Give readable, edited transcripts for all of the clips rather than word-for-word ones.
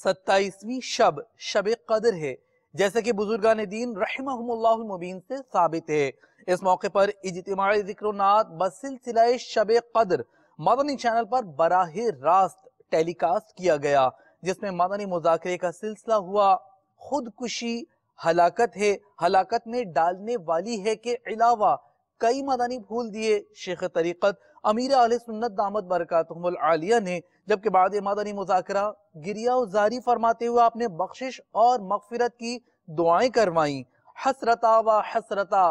27ویں شب شب قدر ہے، جیسا کہ بزرگان دین رحمہم اللہ المبین سے ثابت ہے۔ اس موقع پر اجتماعی ذکر و نعت بسلسلہ شب قدر مدنی چینل پر براہ راست ٹیلی کاسٹ کیا گیا، جس میں مدنی مذاکرے کا سلسلہ ہوا۔ خودکشی ہلاکت ہے، ہلاکت میں ڈالنے والی ہے کے علاوہ کئی مدنی پھول دیے شیخ طریقت امیر اہل سنت دامت برکاتہم العالیہ نے، جبکہ بعد مدنی مذاکرہ گریہ و زاری فرماتے ہوئے آپ نے بخشش اور مغفرت کی دعائیں کروائیں۔ حسرتا و حسرتا،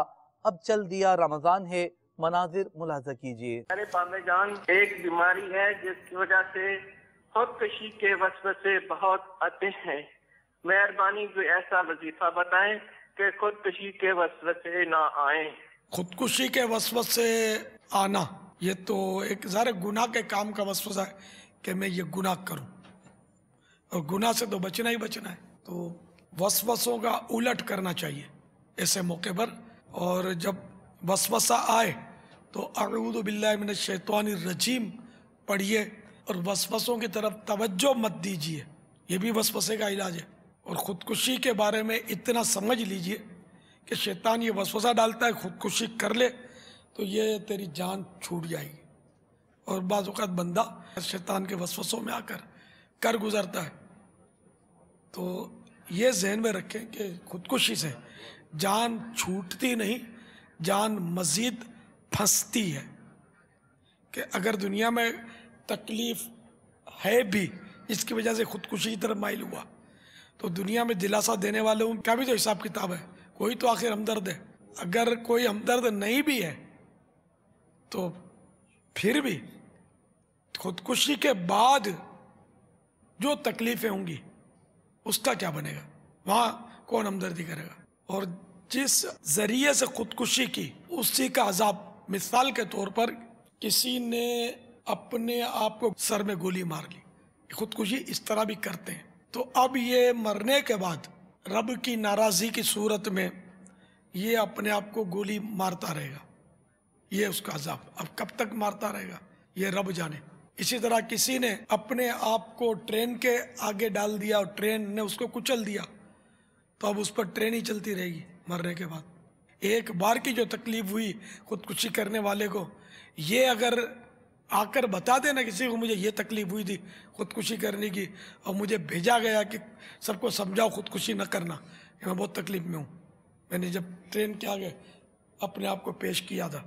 اب چل دیا رمضان ہے، مناظر ملاحظہ کیجئے۔ میرے پاپا جان ایک بیماری ہے جس کی وجہ سے خودکشی کے وسوسے بہت آتے ہیں، مہربانی کوئی ایسا وظیفہ بتائیں کہ خودکشی کے وسوسے نہ آئیں۔ خودکشی کے وسوسے آنا یہ تو ایک ظاہر گناہ کے کام کا وسوسہ ہے کہ میں یہ گناہ کروں، اور گناہ سے تو بچنا ہی بچنا ہے، تو وسوسوں کا الٹ کرنا چاہیے ایسے موقع پر۔ اور جب وسوسہ آئے تو اعوذ باللہ من الشیطان الرجیم پڑھیے، اور وسوسوں کی طرف توجہ مت دیجیے، یہ بھی وسوسے کا علاج ہے۔ اور خودکشی کے بارے میں اتنا سمجھ لیجیے کہ شیطان یہ وسوسہ ڈالتا ہے خودکشی کر لے تو یہ تیری جان چھوٹ جائے گی، اور بعض اوقات بندہ شیطان کے وسوسوں میں آ کر گزرتا ہے۔ تو یہ ذہن میں رکھیں کہ خودکشی سے جان چھوٹتی نہیں، جان مزید پھنستی ہے، کہ اگر دنیا میں تکلیف ہے بھی اس کی وجہ سے خودکشی کی طرف مائل ہوا تو دنیا میں دلاسا دینے والوں کا بھی تو حساب کتاب ہے، کوئی تو آخر ہمدرد ہے۔ اگر کوئی ہمدرد نہیں بھی ہے تو پھر بھی خودکشی کے بعد جو تکلیفیں ہوں گی اس کا کیا بنے گا، وہاں کون ہمدردی کرے گا؟ اور جس ذریعے سے خودکشی کی اسی کا عذاب، مثال کے طور پر کسی نے اپنے آپ کو سر میں گولی مار لی، خودکشی اس طرح بھی کرتے ہیں، تو اب یہ مرنے کے بعد رب کی ناراضی کی صورت میں یہ اپنے آپ کو گولی مارتا رہے گا، یہ اس کا عذاب۔ اب کب تک مارتا رہے گا یہ رب جانے۔ اسی طرح کسی نے اپنے آپ کو ٹرین کے آگے ڈال دیا اور ٹرین نے اس کو کچل دیا تو اب اس پر ٹرین ہی چلتی رہے گی مرنے کے بعد۔ ایک بار کی جو تکلیف ہوئی خودکشی کرنے والے کو، یہ اگر آ کر بتا دینا کسی کو مجھے یہ تکلیف ہوئی تھی خودکشی کرنے کی، اور مجھے بھیجا گیا کہ سب کو سمجھاؤ خودکشی نہ کرنا، کہ میں بہت تکلیف میں ہوں، میں نے جب ٹرین کے آگے اپنے آپ کو پیش کیا تھا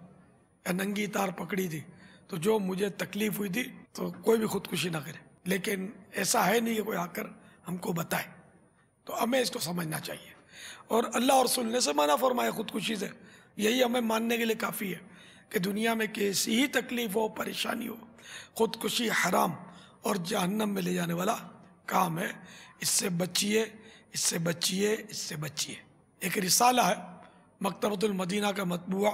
یا ننگی تار پکڑی تھی تو جو مجھے تکلیف ہوئی تھی، تو کوئی بھی خودکشی نہ کرے۔ لیکن ایسا ہے نہیں کہ کوئی آ کر ہم کو بتائے، تو ہمیں اس کو سمجھنا چاہیے۔ اور اللہ اور رسول نے سے منع فرمایا خودکشی سے، یہی ہمیں ماننے کے لیے کافی ہے کہ دنیا میں کیسی ہی تکلیف ہو، پریشانی ہو، خودکشی حرام اور جہنم میں لے جانے والا کام ہے۔ اس سے بچیے، اس سے بچیے، اس سے بچیے۔ ایک رسالہ ہے مکتبۃ المدینہ کا مطبوعہ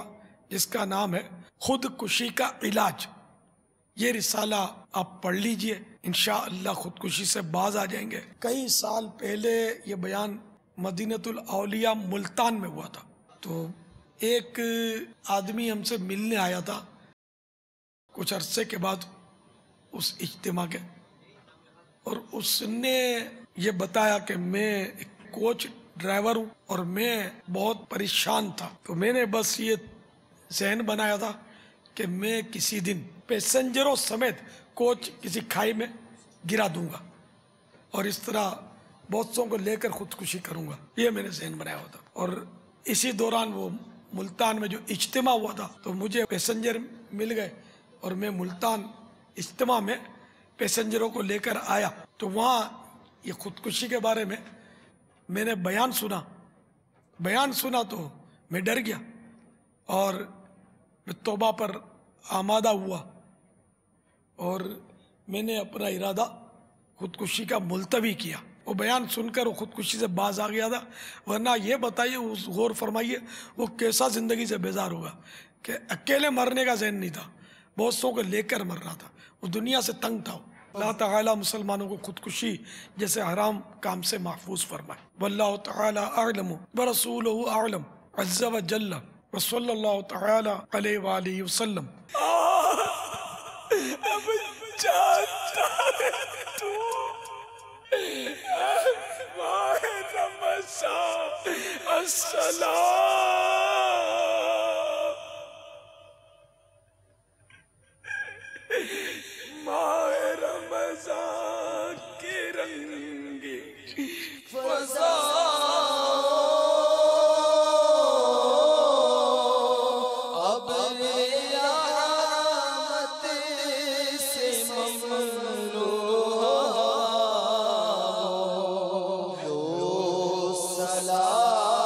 جس کا نام ہے خودکشی کا علاج، یہ رسالہ آپ پڑھ لیجئے، انشاءاللہ خودکشی سے باز آ جائیں گے۔ کئی سال پہلے یہ بیان مدینۃ الاولیاء ملتان میں ہوا تھا، تو ایک آدمی ہم سے ملنے آیا تھا کچھ عرصے کے بعد اس اجتماع کے، اور اس نے یہ بتایا کہ میں ایک کوچ ڈرائیور ہوں اور میں بہت پریشان تھا، تو میں نے بس یہ ذہن بنایا تھا کہ میں کسی دن پیسنجروں سمیت کوچ کسی کھائی میں گرا دوں گا اور اس طرح بہت سو کو لے کر خودکشی کروں گا، یہ میں نے ذہن بنایا ہوا تھا۔ اور اسی دوران وہ ملتان میں جو اجتماع ہوا تھا تو مجھے پیسنجر مل گئے اور میں ملتان اجتماع میں پیسنجروں کو لے کر آیا، تو وہاں یہ خودکشی کے بارے میں نے بیان سنا تو میں ڈر گیا اور میں توبہ پر آمادہ ہوا، اور میں نے اپنا ارادہ خودکشی کا ملتوی کیا۔ وہ بیان سن کر وہ خودکشی سے باز آ گیا تھا، ورنہ یہ بتائیے، غور فرمائیے وہ کیسا زندگی سے بیزار ہوگا کہ اکیلے مرنے کا ذہن نہیں تھا، بہت سو کو لے کر مر رہا تھا، وہ دنیا سے تنگ تھا۔ اللہ تعالیٰ مسلمانوں کو خودکشی جیسے حرام کام سے محفوظ فرمائے۔ واللہ تعالیٰ اعلم ورسولہ اعلم عز و جل وصلی اللہ تعالیٰ علیہ وآلہ وسلم۔ اب چاہتا ہے تو السلام ماہ رمضان کی رنگی فضا اب رحمت سے مملو ہو سلاری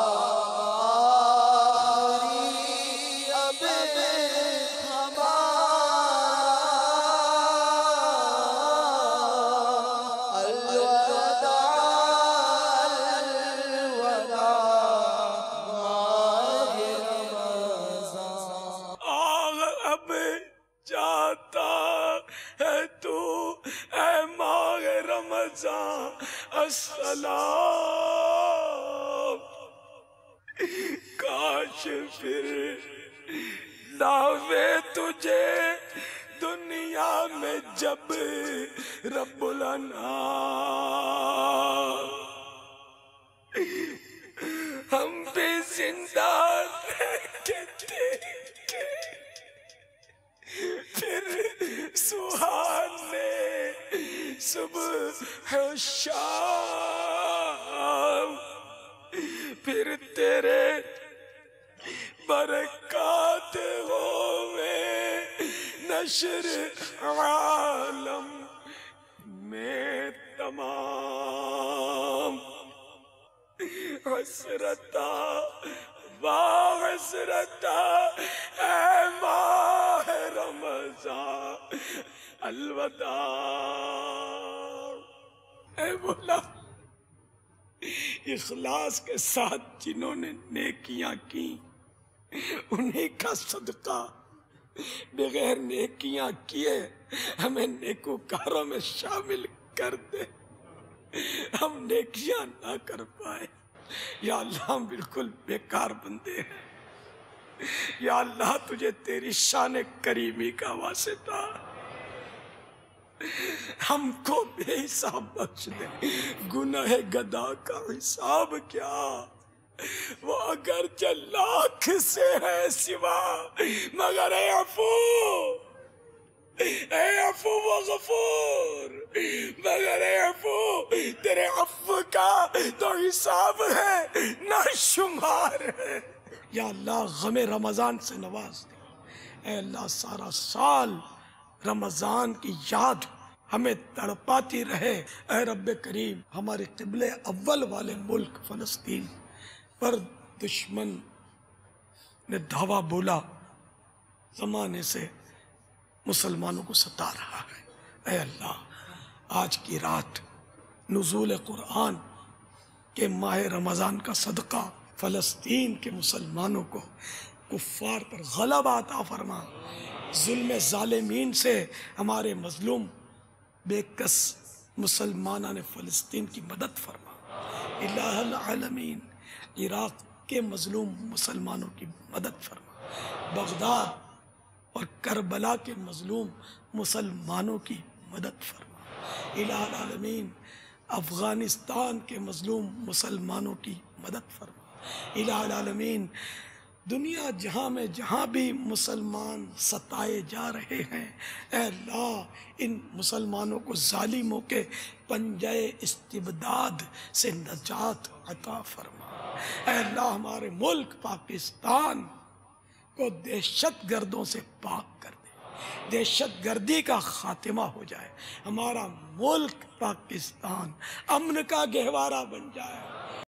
اب اب جاتا ہے تو اے ماہ رمضان السلام کاش پھر لاوے تجھے دنیا میں جب رب الانام ہم بھی زندہ رہ کے دیکھتے پھر سہانے صبح و شام پھر تیرے برکات ہوئے نشر عالم میں تمام حسرتا حسرتا اے ماہ رمضان الوداع اے مولا اخلاص کے ساتھ جنہوں نے نیکیاں کی انہیں کا صدقہ بغیر نیکیاں کیے ہمیں نیکوکاروں میں شامل کر دے ہم نیکیاں نہ کر پائے یا اللہ ہم بالکل بیکار بندے ہیں یا اللہ تجھے تیری شان کریمی کا واسطہ ہم کو بے حساب بخش دے گناہ گدا کا حساب کیا وہ اگرچہ لاکھ سے ہے سوا مگر اے عفو و غفور مگر اے عفو تیرے عفو کا تو حساب ہے نہ شمار ہے یا اللہ غم رمضان سے نواز دے اے اللہ سارا سال رمضان کی یاد ہمیں تڑپاتی رہے اے رب کریم ہمارے قبلہ اول والے ملک فلسطین پر دشمن نے دھاوا بولا زمانے سے مسلمانوں کو ستا رہا ہے اے اللہ آج کی رات نزول قرآن کے ماہ رمضان کا صدقہ فلسطین کے مسلمانوں کو کفار پر غلبہ عطا فرما ظلم ظالمین سے ہمارے مظلوم بے کس مسلمانان فلسطین کی مدد فرما الہ العالمین عراق کے مظلوم مسلمانوں کی مدد فرما بغداد اور کربلا کے مظلوم مسلمانوں کی مدد فرما الہ العالمین افغانستان کے مظلوم مسلمانوں کی مدد فرما الہ العالمین دنیا جہاں میں جہاں بھی مسلمان ستائے جا رہے ہیں اے اللہ ان مسلمانوں کو ظالموں کے پنجہ استبداد سے نجات عطا فرما اے اللہ ہمارے ملک پاکستان کو دہشت گردوں سے پاک کر دے دہشت گردی کا خاتمہ ہو جائے ہمارا ملک پاکستان امن کا گہوارہ بن جائے